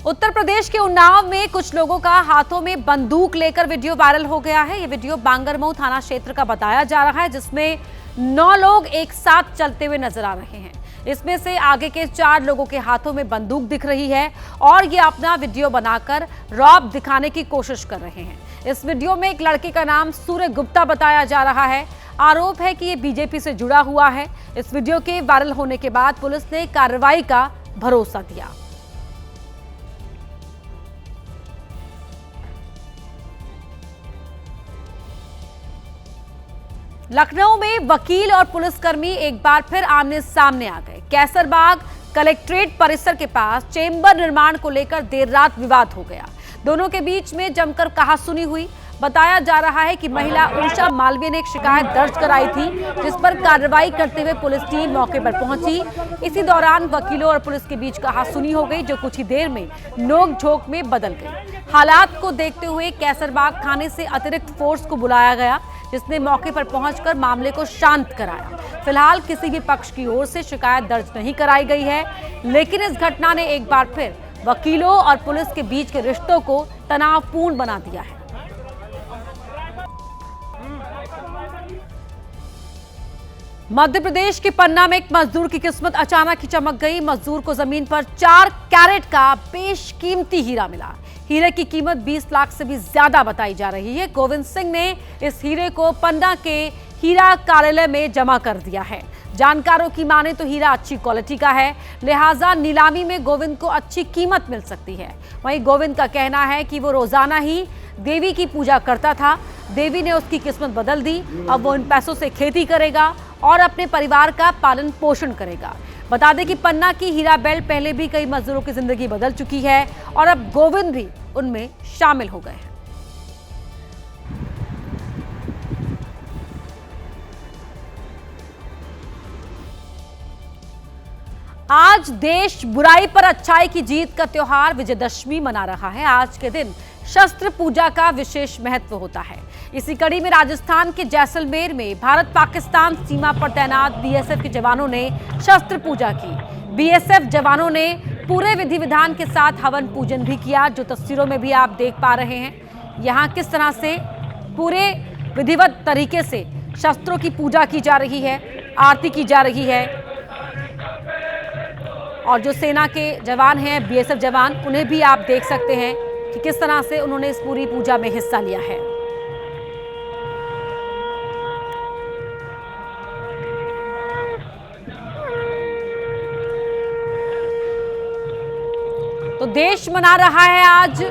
उत्तर प्रदेश के उन्नाव में कुछ लोगों का हाथों में बंदूक लेकर वीडियो वायरल हो गया है। ये वीडियो बांगरमऊ थाना क्षेत्र का बताया जा रहा है, जिसमें 9 लोग एक साथ चलते हुए नजर आ रहे हैं। इसमें से आगे के 4 लोगों के हाथों में बंदूक दिख रही है और ये अपना वीडियो बनाकर रौब दिखाने की कोशिश कर रहे हैं। इस वीडियो में एक लड़के का नाम सूर्य गुप्ता बताया जा रहा है। आरोप है कि ये बीजेपी से जुड़ा हुआ है। इस वीडियो के वायरल होने के बाद पुलिस ने कार्रवाई का भरोसा दिया। लखनऊ में वकील और पुलिसकर्मी एक बार फिर आमने सामने आ गए। कैसरबाग कलेक्ट्रेट परिसर के पास चेंबर निर्माण को लेकर देर रात विवाद हो गया। दोनों के बीच में जमकर कहासुनी हुई। बताया जा रहा है कि महिला उषा मालवीय ने एक शिकायत दर्ज कराई थी, जिस पर कार्रवाई करते हुए पुलिस टीम मौके पर पहुंची। इसी दौरान वकीलों और पुलिस के बीच कहासुनी हो गई, जो कुछ ही देर में नोक-झोंक में बदल गई। हालात को देखते हुए कैसरबाग थाने से अतिरिक्त फोर्स को बुलाया गया, जिसने मौके पर पहुंचकर मामले को शांत कराया। फिलहाल किसी भी पक्ष की ओर से शिकायत दर्ज नहीं कराई गई है, लेकिन इस घटना ने एक बार फिर वकीलों और पुलिस के बीच के रिश्तों को तनावपूर्ण बना दिया है। मध्य प्रदेश के पन्ना में एक मजदूर की किस्मत अचानक ही चमक गई। मजदूर को जमीन पर 4 कैरेट का बेशकीमती हीरा मिला। हीरे की कीमत 20 लाख से भी ज्यादा बताई जा रही है। गोविंद सिंह ने इस हीरे को पन्ना के हीरा कार्यालय में जमा कर दिया है। जानकारों की माने तो हीरा अच्छी क्वालिटी का है, लिहाजा नीलामी में गोविंद को अच्छी कीमत मिल सकती है। वहीं गोविंद का कहना है कि वो रोजाना ही देवी की पूजा करता था। देवी ने उसकी किस्मत बदल दी। अब वो इन पैसों से खेती करेगा और अपने परिवार का पालन पोषण करेगा। बता दें कि पन्ना की हीरा बेल्ट पहले भी कई मजदूरों की जिंदगी बदल चुकी है और अब गोविंद भी उनमें शामिल हो गए हैं। आज देश बुराई पर अच्छाई की जीत का त्योहार विजयदशमी मना रहा है। आज के दिन शस्त्र पूजा का विशेष महत्व होता है। इसी कड़ी में राजस्थान के जैसलमेर में भारत पाकिस्तान सीमा पर तैनात बीएसएफ के जवानों ने शस्त्र पूजा की। बीएसएफ जवानों ने पूरे विधि विधान के साथ हवन पूजन भी किया, जो तस्वीरों में भी आप देख पा रहे हैं। यहाँ किस तरह से पूरे विधिवत तरीके से शस्त्रों की पूजा की जा रही है, आरती की जा रही है। और जो सेना के जवान हैं, बीएसएफ जवान, उन्हें भी आप देख सकते हैं कि किस तरह से उन्होंने इस पूरी पूजा में हिस्सा लिया है। तो देश मना रहा है आज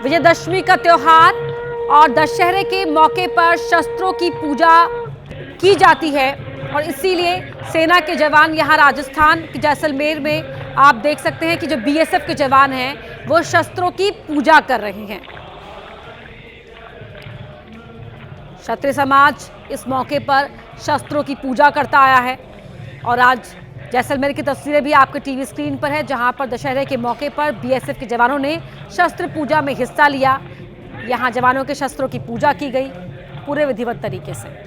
विजयदशमी का त्योहार और दशहरे के मौके पर शस्त्रों की पूजा की जाती है और इसीलिए सेना के जवान यहाँ राजस्थान के जैसलमेर में आप देख सकते हैं कि जो बीएसएफ के जवान हैं वो शस्त्रों की पूजा कर रहे हैं। क्षत्रिय समाज इस मौके पर शस्त्रों की पूजा करता आया है और आज जैसलमेर की तस्वीरें भी आपके टीवी स्क्रीन पर है, जहां पर दशहरे के मौके पर बीएसएफ के जवानों ने शस्त्र पूजा में हिस्सा लिया। यहां जवानों के शस्त्रों की पूजा की गई पूरे विधिवत तरीके से।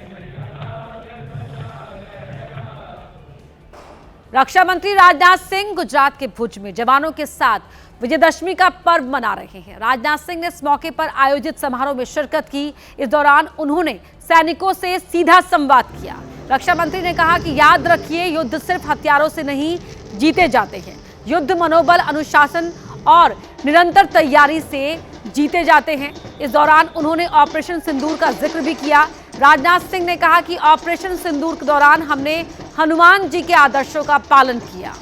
रक्षा मंत्री राजनाथ सिंह गुजरात के भुज में जवानों के साथ विजयदशमी का पर्व मना रहे हैं। राजनाथ सिंह ने इस मौके पर आयोजित समारोह में शिरकत की। इस दौरान उन्होंने सैनिकों से सीधा संवाद किया। रक्षा मंत्री ने कहा कि याद रखिए, युद्ध सिर्फ हथियारों से नहीं जीते जाते हैं। युद्ध मनोबल, अनुशासन और निरंतर तैयारी से जीते जाते हैं। इस दौरान उन्होंने ऑपरेशन सिंदूर का जिक्र भी किया। राजनाथ सिंह ने कहा कि ऑपरेशन सिंदूर के दौरान हमने हनुमान जी के आदर्शों का पालन किया।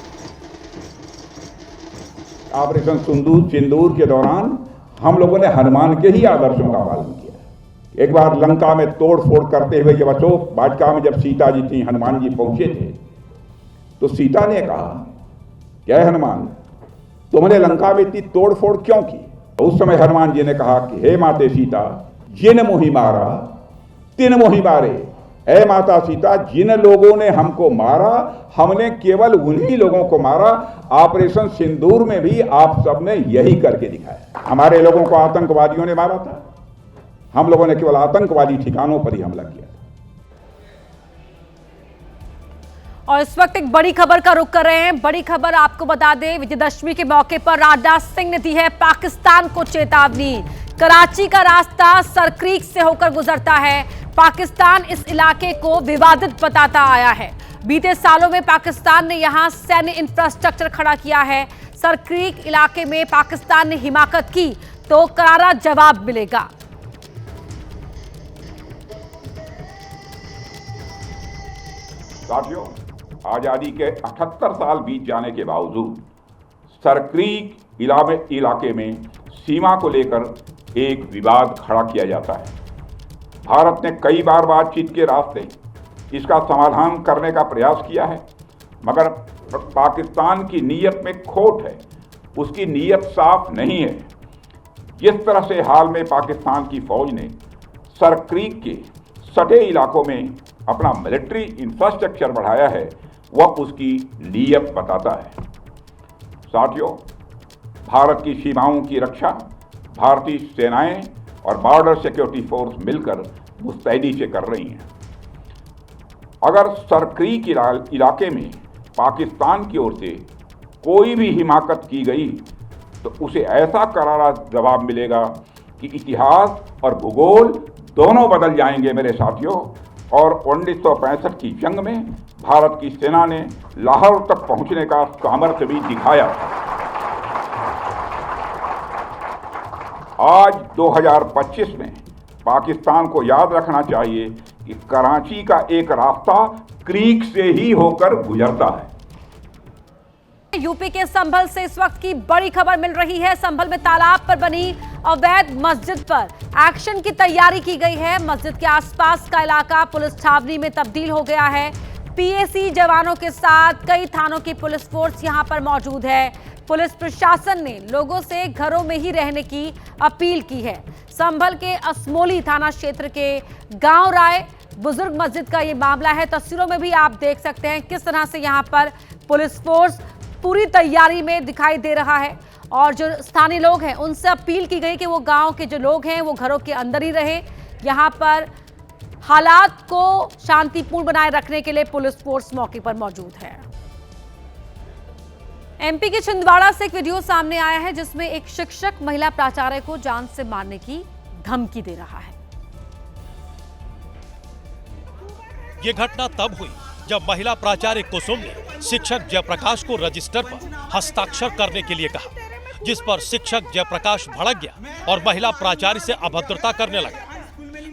ऑपरेशन सिंदूर के दौरान हम लोगों ने हनुमान के ही आदर्शों का पालन किया। एक बार लंका में तोड़ फोड़ करते हुए जब अशोक वाटिका में जब सीता जी थी, हनुमान जी पहुंचे थे, तो सीता ने कहा, क्या हनुमान, तुमने लंका में इतनी तोड़ फोड़ क्यों की? उस समय हनुमान जी ने कहा कि हे माते सीता, जिन मोहि मारा तिन मोहि मारे। हे माता सीता, जिन लोगों ने हमको मारा, हमने केवल उन्हीं लोगों को मारा। ऑपरेशन सिंदूर में भी आप सबने यही करके दिखाया। हमारे लोगों को आतंकवादियों ने मारा था, हम लोगों ने केवल आतंकवादी ठिकानों पर ही हमला किया। और इस वक्त एक बड़ी खबर का रुख कर रहे हैं। बड़ी खबर आपको बता दें, विजयदशमी के मौके पर राजनाथ सिंह ने दी है पाकिस्तान को चेतावनी। कराची का रास्ता सरक्रीक से होकर गुजरता है। पाकिस्तान इस इलाके को विवादित बताता आया है। बीते सालों में पाकिस्तान ने यहां सैन्य इंफ्रास्ट्रक्चर खड़ा किया है। सरक्रीक इलाके में पाकिस्तान ने हिमाकत की तो करारा जवाब मिलेगा। साथियों, आजादी के 78 साल बीत जाने के बावजूद सरक्रीक इलाके में सीमा को लेकर एक विवाद खड़ा किया जाता है। भारत ने कई बार बातचीत के रास्ते इसका समाधान करने का प्रयास किया है, मगर पाकिस्तान की नीयत में खोट है, उसकी नीयत साफ नहीं है। जिस तरह से हाल में पाकिस्तान की फौज ने सरक्रीक के सटे इलाकों में अपना मिलिट्री इंफ्रास्ट्रक्चर बढ़ाया है, वह उसकी नीयत बताता है। साथियों, भारत की सीमाओं की रक्षा भारतीय सेनाएं और बॉर्डर सिक्योरिटी फोर्स मिलकर मुस्तैदी से कर रही हैं। अगर सरक्रीक इलाके में पाकिस्तान की ओर से कोई भी हिमाकत की गई तो उसे ऐसा करारा जवाब मिलेगा कि इतिहास और भूगोल दोनों बदल जाएंगे मेरे साथियों। और 1965 की जंग में भारत की सेना ने लाहौर तक पहुंचने का सामर्थ्य भी दिखाया। आज 2025 में पाकिस्तान को याद रखना चाहिए कि कराची का एक रास्ता क्रीक से ही होकर गुजरता है। यूपी के संभल से इस वक्त की बड़ी खबर मिल रही है। संभल में तालाब पर बनी अवैध मस्जिद पर एक्शन की तैयारी की गई है। मस्जिद के आसपास का इलाका पुलिस छावनी में तब्दील हो गया है। पीएसी जवानों के साथ कई थानों की पुलिस फोर्स यहां पर मौजूद है। पुलिस प्रशासन ने लोगों से घरों में ही रहने की अपील की है। संभल के असमोली थाना क्षेत्र के गांव राय बुजुर्ग मस्जिद का ये मामला है। तस्वीरों में भी आप देख सकते हैं किस तरह से यहाँ पर पुलिस फोर्स पूरी तैयारी में दिखाई दे रहा है। और जो स्थानीय लोग हैं उनसे अपील की गई कि वो गांव के जो लोग हैं वो घरों के अंदर ही रहे। यहाँ पर हालात को शांतिपूर्ण बनाए रखने के लिए पुलिस फोर्स मौके पर मौजूद है। एमपी के छिंदवाड़ा से एक वीडियो सामने आया है जिसमें एक शिक्षक महिला प्राचार्य को जान से मारने की धमकी दे रहा है। ये घटना तब हुई जब महिला प्राचार्य कुसुम ने शिक्षक जयप्रकाश को रजिस्टर पर हस्ताक्षर करने के लिए कहा, जिस पर शिक्षक जयप्रकाश भड़क गया और महिला प्राचार्य से अभद्रता करने लगा।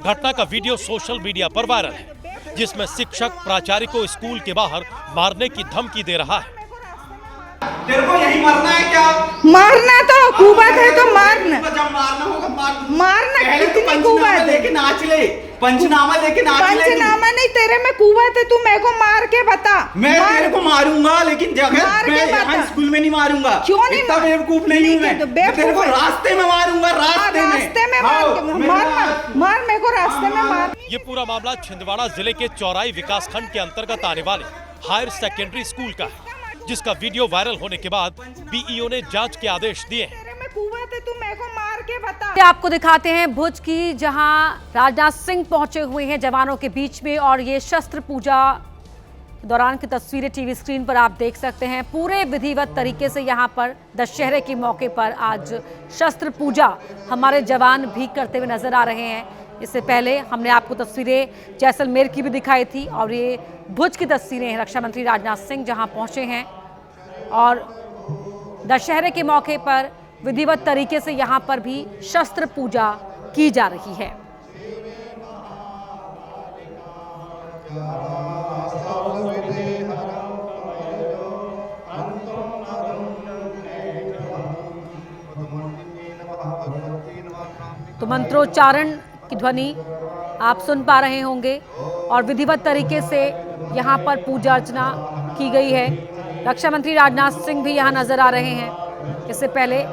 घटना का वीडियो सोशल मीडिया पर वायरल है, जिसमें शिक्षक प्राचार्य को स्कूल के बाहर मारने की धमकी दे रहा है। तेरे को यही मरना है क्या? मारना तो कुबत है तो मारना। जब मारना होगा मारना कितनी कुबत लेके नाच ले, पंचनामा लेके नाच ले। पंचनामा नहीं, तेरे में कुबत है, तू मेरे को मार के बता। मैं तेरे को मारूंगा, लेकिन जगह मैं यहाँ स्कूल में नहीं मारूंगा। क्यों नहीं? इतना बेवकूफ नहीं हूँ मैं। तेरे को रास्ते में मारूंगा, रास्ते में मार मेरे को रास्ते में मार। ये पूरा मामला छिंदवाड़ा जिले के चौराई विकासखंड के अंतर्गत आने वाले हायर सेकेंडरी स्कूल का है, जिसका वीडियो वायरल होने के बाद बीईओ ने जांच के आदेश दिए हैं। आपको दिखाते हैं भुज की, जहां राजनाथ सिंह पहुंचे हुए हैं जवानों के बीच में। और ये शस्त्र पूजा दौरान की तस्वीरें टीवी स्क्रीन पर आप देख सकते हैं। पूरे विधिवत तरीके से यहां पर दशहरे के मौके पर आज शस्त्र पूजा हमारे जवान भी करते हुए नजर आ रहे हैं। इससे पहले हमने आपको तस्वीरें जैसलमेर की भी दिखाई थी और ये भुज की तस्वीरें हैं। रक्षा मंत्री राजनाथ सिंह जहां पहुंचे हैं और दशहरे के मौके पर विधिवत तरीके से यहां पर भी शस्त्र पूजा की जा रही है। तो मंत्रोच्चारण की ध्वनि आप सुन पा रहे होंगे और विधिवत तरीके से यहाँ पर पूजा अर्चना की गई है। रक्षा मंत्री राजनाथ सिंह भी यहाँ नजर आ रहे हैं। इससे पहले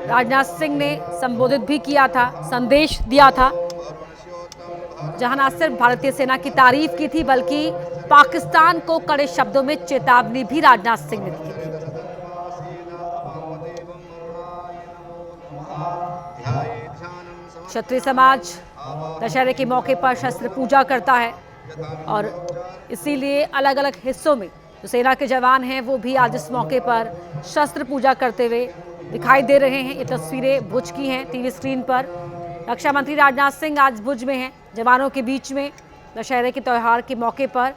राजनाथ सिंह ने संबोधित भी किया था, संदेश दिया था, जहां न सिर्फ भारतीय सेना की तारीफ की थी बल्कि पाकिस्तान को कड़े शब्दों में चेतावनी भी राजनाथ सिंह ने दी थी। क्षत्रिय समाज दशहरे के मौके पर शस्त्र पूजा करता है। और इसीलिए अलग अलग हिस्सों में जो सेना के जवान हैं वो भी आज इस मौके पर शस्त्र पूजा करते हुए दिखाई दे रहे हैं। ये तस्वीरें भुज की हैं टीवी स्क्रीन पर। रक्षा मंत्री राजनाथ सिंह आज भुज में हैं, जवानों के बीच में दशहरे के त्यौहार के मौके पर,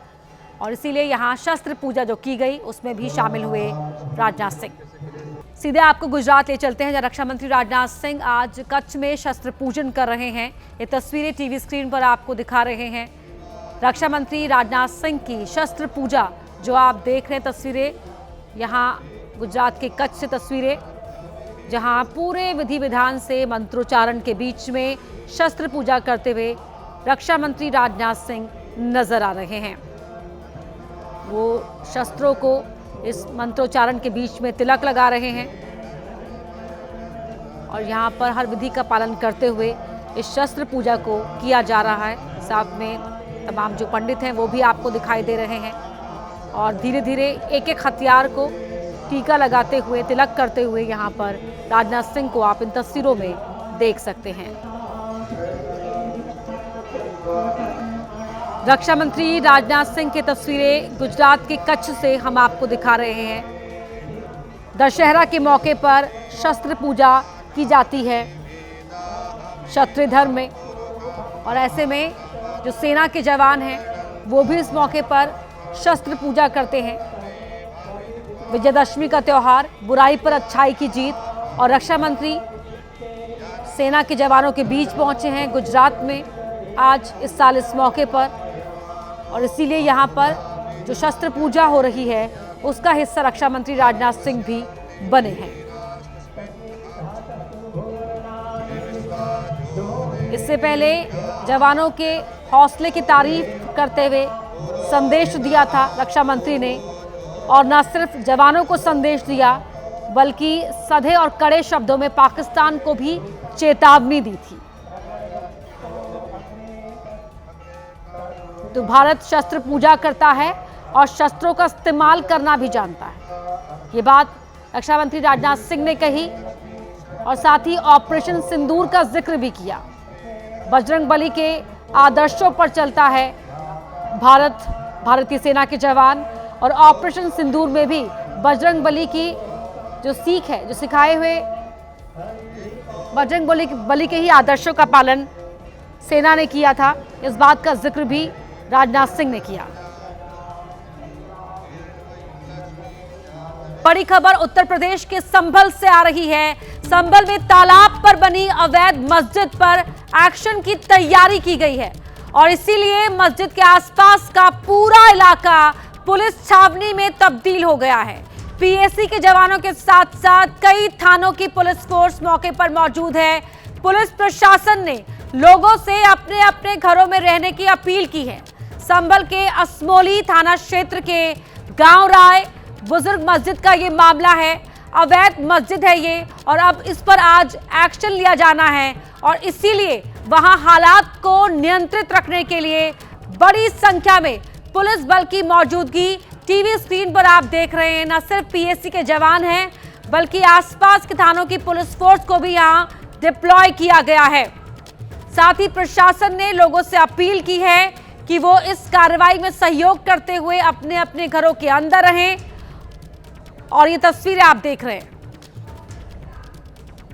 और इसीलिए यहाँ शस्त्र पूजा जो की गई उसमें भी शामिल हुए राजनाथ सिंह। सीधे आपको गुजरात ले चलते हैं, जहाँ रक्षा मंत्री राजनाथ सिंह आज कच्छ में शस्त्र पूजन कर रहे हैं। ये तस्वीरें टीवी स्क्रीन पर आपको दिखा रहे हैं। रक्षा मंत्री राजनाथ सिंह की शस्त्र पूजा जो आप देख रहे हैं तस्वीरें, यहाँ गुजरात के कच्छ से तस्वीरें, जहाँ पूरे विधि विधान से मंत्रोच्चारण के बीच में शस्त्र पूजा करते हुए रक्षा मंत्री राजनाथ सिंह नजर आ रहे हैं। वो शस्त्रों को इस मंत्रोच्चारण के बीच में तिलक लगा रहे हैं और यहाँ पर हर विधि का पालन करते हुए इस शस्त्र पूजा को किया जा रहा है। साथ में तमाम जो पंडित हैं वो भी आपको दिखाई दे रहे हैं और धीरे धीरे एक एक हथियार को टीका लगाते हुए, तिलक करते हुए यहाँ पर राजनाथ सिंह को आप इन तस्वीरों में देख सकते हैं। रक्षा मंत्री राजनाथ सिंह की तस्वीरें गुजरात के कच्छ से हम आपको दिखा रहे हैं। दशहरा के मौके पर शस्त्र पूजा की जाती है क्षत्रिय धर्म में, और ऐसे में जो सेना के जवान हैं वो भी इस मौके पर शस्त्र पूजा करते हैं। विजयदशमी का त्यौहार, बुराई पर अच्छाई की जीत, और रक्षा मंत्री सेना के जवानों के बीच पहुंचे हैं गुजरात में आज इस साल इस मौके पर, और इसीलिए यहाँ पर जो शस्त्र पूजा हो रही है उसका हिस्सा रक्षा मंत्री राजनाथ सिंह भी बने हैं। इससे पहले जवानों के हौसले की तारीफ करते हुए संदेश दिया था रक्षा मंत्री ने, और न सिर्फ जवानों को संदेश दिया बल्कि सधे और कड़े शब्दों में पाकिस्तान को भी चेतावनी दी थी। तो भारत शस्त्र पूजा करता है और शस्त्रों का इस्तेमाल करना भी जानता है, ये बात रक्षा मंत्री राजनाथ सिंह ने कही, और साथ ही ऑपरेशन सिंदूर का जिक्र भी किया। बजरंगबली के आदर्शों पर चलता है भारतीय सेना के जवान, और ऑपरेशन सिंदूर में भी बजरंगबली की जो सीख है, जो सिखाए हुए बजरंगबली के ही आदर्शों का पालन सेना ने किया था, इस बात का जिक्र भी राजनाथ सिंह ने किया। बड़ी खबर उत्तर प्रदेश के संभल से आ रही है। संभल में तालाब पर बनी अवैध मस्जिद पर एक्शन की तैयारी की गई है, और इसीलिए मस्जिद के आसपास का पूरा इलाका पुलिस छावनी में तब्दील हो गया है। पीएसी के जवानों के साथ साथ कई थानों की पुलिस फोर्स मौके पर मौजूद है। पुलिस प्रशासन ने लोगों से अपने अपने घरों में रहने की अपील की है। संभल के असमोली थाना क्षेत्र के गांव राय बुजुर्ग मस्जिद का ये मामला है। अवैध मस्जिद है ये, और अब इस पर आज एक्शन लिया जाना है, और इसीलिए वहां हालात को नियंत्रित रखने के लिए बड़ी संख्या में पुलिस बल की मौजूदगी टीवी स्क्रीन पर आप देख रहे हैं। न सिर्फ पीएसी के जवान हैं बल्कि आसपास के थानों की पुलिस फोर्स को भी यहां डिप्लॉय किया गया है। साथ ही प्रशासन ने लोगों से अपील की है कि वो इस कार्रवाई में सहयोग करते हुए अपने अपने घरों के अंदर रहें, और ये तस्वीरें आप देख रहे हैं।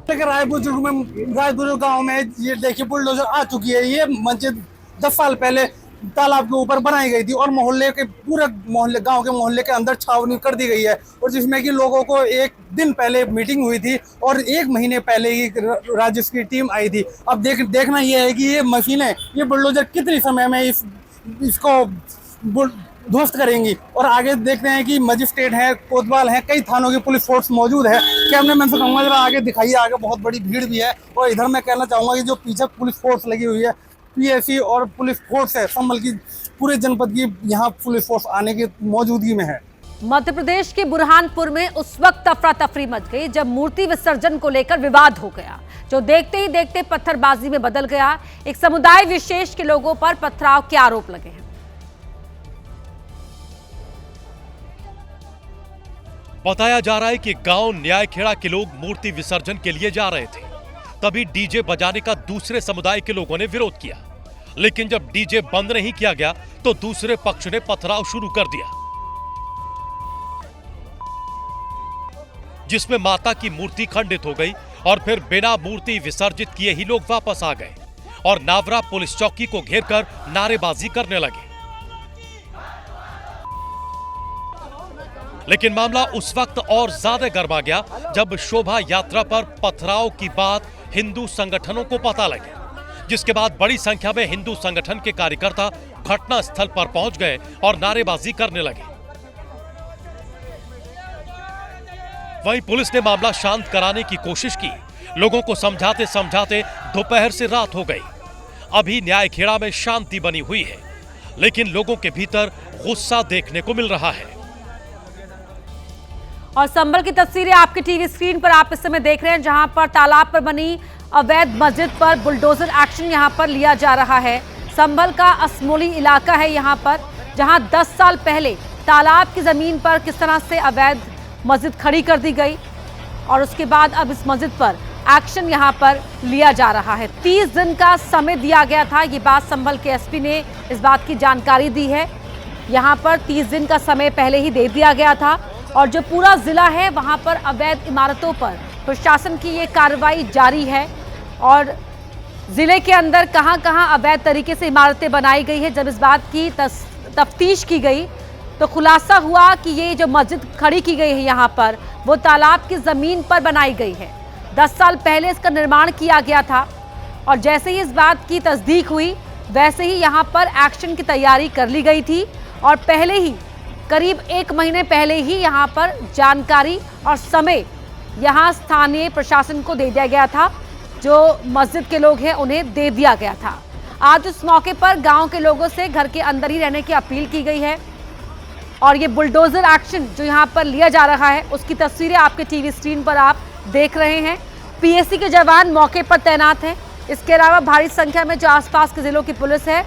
रायपुर गांव में ये देखिए बुलडोजर आ चुकी है। ये मस्जिद 10 साल पहले तालाब के ऊपर बनाई गई थी, और मोहल्ले के पूरे मोहल्ले, गांव के मोहल्ले के अंदर छावनी कर दी गई है, और जिसमें कि लोगों को एक दिन पहले मीटिंग हुई थी और 1 महीने पहले ही राजस्व की टीम आई थी। अब देखना यह है कि ये मशीनें, ये बुलडोजर कितनी समय में इसको ध्वस्त करेंगी। और आगे देखते हैं कि मजिस्ट्रेट है, कोतवाल है, कई थानों की पुलिस फोर्स मौजूद है। कैमरामैन से कहूँगा जरा आगे दिखाइए, आगे बहुत बड़ी भीड़ भी है। और इधर मैं कहना चाहूँगा कि जो पीछे पुलिस फोर्स लगी हुई है, पीएसी और पुलिस फोर्स है संभल की, पूरे जनपद की यहाँ पुलिस फोर्स आने की मौजूदगी में है। मध्य प्रदेश के बुरहानपुर में उस वक्त अफरा तफरी मच गई जब मूर्ति विसर्जन को लेकर विवाद हो गया, जो देखते ही देखते पत्थरबाजी में बदल गया। एक समुदाय विशेष के लोगों पर पथराव के आरोप लगे हैं। बताया जा रहा है कि गांव न्यायखेड़ा के लोग मूर्ति विसर्जन के लिए जा रहे थे, तभी डीजे बजाने का दूसरे समुदाय के लोगों ने विरोध किया। लेकिन जब डीजे बंद नहीं किया गया तो दूसरे पक्ष ने पथराव शुरू कर दिया, जिसमें माता की मूर्ति खंडित हो गई और फिर बिना मूर्ति विसर्जित किए ही लोग वापस आ गए और नावरा पुलिस चौकी को घेरकर नारेबाजी करने लगे। लेकिन मामला उस वक्त और ज्यादा गरमा गया जब शोभा यात्रा पर पथराव की बात हिंदू संगठनों को पता लगी, जिसके बाद बड़ी संख्या में हिंदू संगठन के कार्यकर्ता घटना स्थल पर पहुंच गए और नारेबाजी करने लगे। वहीं पुलिस ने मामला शांत कराने की कोशिश की। लोगों को समझाते समझाते दोपहर से रात हो गई। अभी न्यायखेड़ा में शांति बनी हुई है, लेकिन लोगों के भीतर गुस्सा देखने को मिल रहा है। और संभल की तस्वीरें आपके टीवी स्क्रीन पर आप इस समय देख रहे हैं, जहां पर तालाब पर बनी अवैध मस्जिद पर बुलडोजर एक्शन यहां पर लिया जा रहा है। संभल का असमोली इलाका है यहां पर, जहां 10 साल पहले तालाब की जमीन पर किस तरह से अवैध मस्जिद खड़ी कर दी गई और उसके बाद अब इस मस्जिद पर एक्शन यहां पर लिया जा रहा है। 30 दिन का समय दिया गया था, ये बात संभल के एसपी ने इस बात की जानकारी दी है। यहां पर 30 दिन का समय पहले ही दे दिया गया था और जो पूरा जिला है वहां पर अवैध इमारतों पर प्रशासन की ये कार्रवाई जारी है और जिले के अंदर कहां-कहां अवैध तरीके से इमारतें बनाई गई है। जब इस बात की तफ्तीश की गई तो खुलासा हुआ कि ये जो मस्जिद खड़ी की गई है यहाँ पर, वो तालाब की ज़मीन पर बनाई गई है। 10 साल पहले इसका निर्माण किया गया था और जैसे ही इस बात की तस्दीक हुई वैसे ही यहाँ पर एक्शन की तैयारी कर ली गई थी और पहले ही करीब 1 महीने पहले ही यहाँ पर जानकारी और समय यहाँ स्थानीय प्रशासन को दे दिया गया था। जो मस्जिद के लोग हैं उन्हें दे दिया गया था। आज इस मौके पर गाँव के लोगों से घर के अंदर ही रहने की अपील की गई है और ये बुलडोजर एक्शन जो यहाँ पर लिया जा रहा है उसकी तस्वीरें आपके टीवी स्क्रीन पर आप देख रहे हैं। पीएसी के जवान मौके पर तैनात हैं। इसके अलावा भारी संख्या में जो आसपास के जिलों की पुलिस है,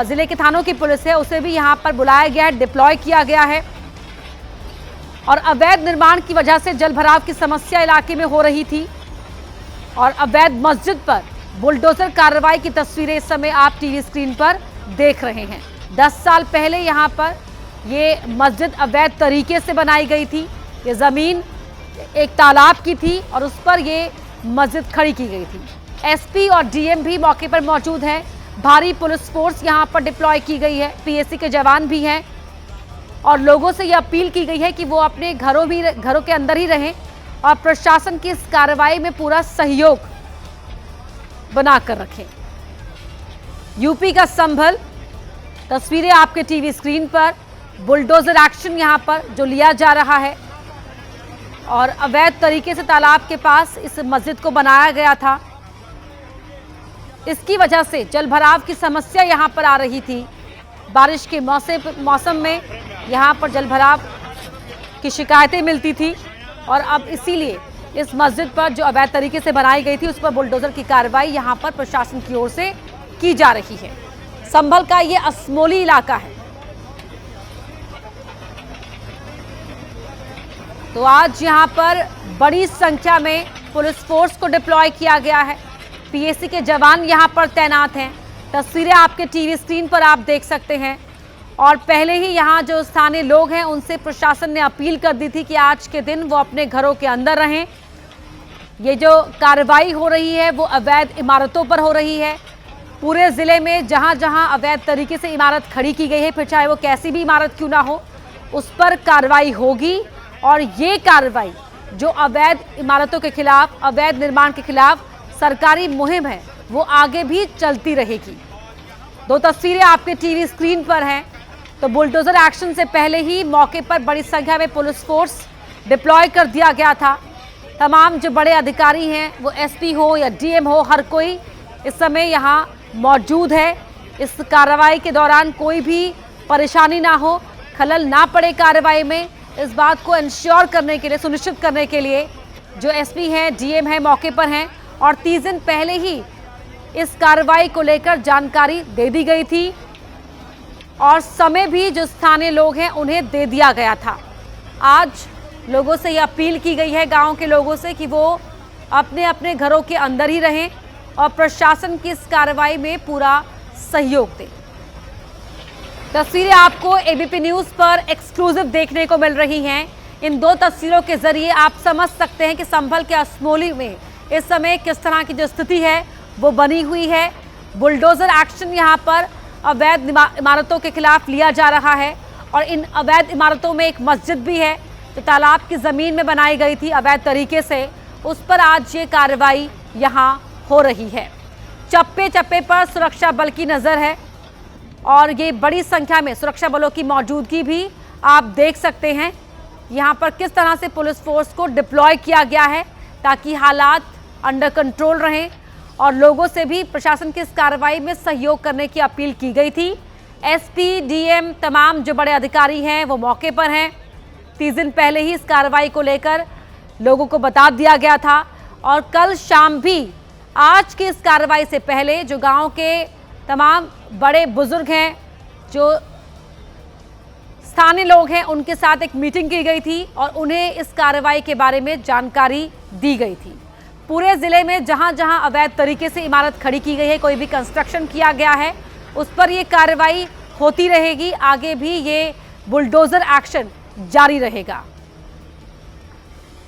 जिले के थानों की पुलिस है, उसे भी यहाँ पर बुलाया गया है, डिप्लॉय किया गया है। और अवैध निर्माण की वजह से जलभराव की समस्या इलाके में हो रही थी और अवैध मस्जिद पर बुलडोजर कार्रवाई की तस्वीरें इस समय आप टीवी स्क्रीन पर देख रहे हैं। 10 साल पहले यहाँ पर ये मस्जिद अवैध तरीके से बनाई गई थी। ये ज़मीन एक तालाब की थी और उस पर ये मस्जिद खड़ी की गई थी। एसपी और डीएम भी मौके पर मौजूद हैं। भारी पुलिस फोर्स यहाँ पर डिप्लॉय की गई है। पीएसी के जवान भी हैं और लोगों से ये अपील की गई है कि वो अपने घरों के अंदर ही रहें और प्रशासन की इस कार्रवाई में पूरा सहयोग बनाकर रखें। यूपी का संभल, तस्वीरें आपके टीवी स्क्रीन पर। बुलडोजर एक्शन यहाँ पर जो लिया जा रहा है और अवैध तरीके से तालाब के पास इस मस्जिद को बनाया गया था। इसकी वजह से जलभराव की समस्या यहाँ पर आ रही थी। बारिश के मौसम में यहाँ पर जलभराव की शिकायतें मिलती थी और अब इसीलिए इस मस्जिद पर जो अवैध तरीके से बनाई गई थी उस पर बुलडोजर की कार्रवाई यहाँ पर प्रशासन की ओर से की जा रही है। संभल का ये असमोली इलाका है। तो आज यहाँ पर बड़ी संख्या में पुलिस फोर्स को डिप्लॉय किया गया है। पीएसी के जवान यहाँ पर तैनात हैं। तस्वीरें आपके टीवी स्क्रीन पर आप देख सकते हैं और पहले ही यहाँ जो स्थानीय लोग हैं उनसे प्रशासन ने अपील कर दी थी कि आज के दिन वो अपने घरों के अंदर रहें। ये जो कार्रवाई हो रही है वो अवैध इमारतों पर हो रही है। पूरे ज़िले में जहाँ जहाँ अवैध तरीके से इमारत खड़ी की गई है, फिर चाहे वो कैसी भी इमारत क्यों ना हो, उस पर कार्रवाई होगी और ये कार्रवाई जो अवैध इमारतों के खिलाफ, अवैध निर्माण के खिलाफ सरकारी मुहिम है वो आगे भी चलती रहेगी। 2 तस्वीरें आपके टीवी स्क्रीन पर हैं। तो बुलडोजर एक्शन से पहले ही मौके पर बड़ी संख्या में पुलिस फोर्स डिप्लॉय कर दिया गया था। तमाम जो बड़े अधिकारी हैं वो एसपी हो या डीएम हो, हर कोई इस समय यहाँ मौजूद है। इस कार्रवाई के दौरान कोई भी परेशानी ना हो, खलल ना पड़े कार्रवाई में, इस बात को इंश्योर करने के लिए, सुनिश्चित करने के लिए जो एसपी हैं, डीएम हैं, मौके पर हैं और 30 दिन पहले ही इस कार्रवाई को लेकर जानकारी दे दी गई थी और समय भी जो स्थानीय लोग हैं उन्हें दे दिया गया था। आज लोगों से ये अपील की गई है, गांव के लोगों से, कि वो अपने अपने घरों के अंदर ही रहें और प्रशासन की इस कार्रवाई में पूरा सहयोग दें। तस्वीरें आपको एबीपी न्यूज पर एक्सक्लूसिव देखने को मिल रही हैं। इन 2 तस्वीरों के जरिए आप समझ सकते हैं कि संभल के असमोली में इस समय किस तरह की जो स्थिति है वो बनी हुई है। बुलडोजर एक्शन यहाँ पर अवैध इमारतों के खिलाफ लिया जा रहा है और इन अवैध इमारतों में एक मस्जिद भी है जो तालाब की ज़मीन में बनाई गई थी अवैध तरीके से, उस पर आज ये कार्रवाई यहाँ हो रही है। चप्पे चप्पे पर सुरक्षा बल की नज़र है और ये बड़ी संख्या में सुरक्षा बलों की मौजूदगी भी आप देख सकते हैं। यहाँ पर किस तरह से पुलिस फोर्स को डिप्लॉय किया गया है ताकि हालात अंडर कंट्रोल रहें और लोगों से भी प्रशासन की इस कार्रवाई में सहयोग करने की अपील की गई थी। एसपी, डीएम, तमाम जो बड़े अधिकारी हैं वो मौके पर हैं। 30 दिन पहले ही इस कार्रवाई को लेकर लोगों को बता दिया गया था और कल शाम भी आज की इस कार्रवाई से पहले जो गांव के तमाम बड़े बुजुर्ग हैं, जो स्थानीय लोग हैं, उनके साथ एक मीटिंग की गई थी और उन्हें इस कार्रवाई के बारे में जानकारी दी गई थी। पूरे ज़िले में जहां जहां अवैध तरीके से इमारत खड़ी की गई है, कोई भी कंस्ट्रक्शन किया गया है, उस पर ये कार्रवाई होती रहेगी। आगे भी ये बुलडोजर एक्शन जारी रहेगा।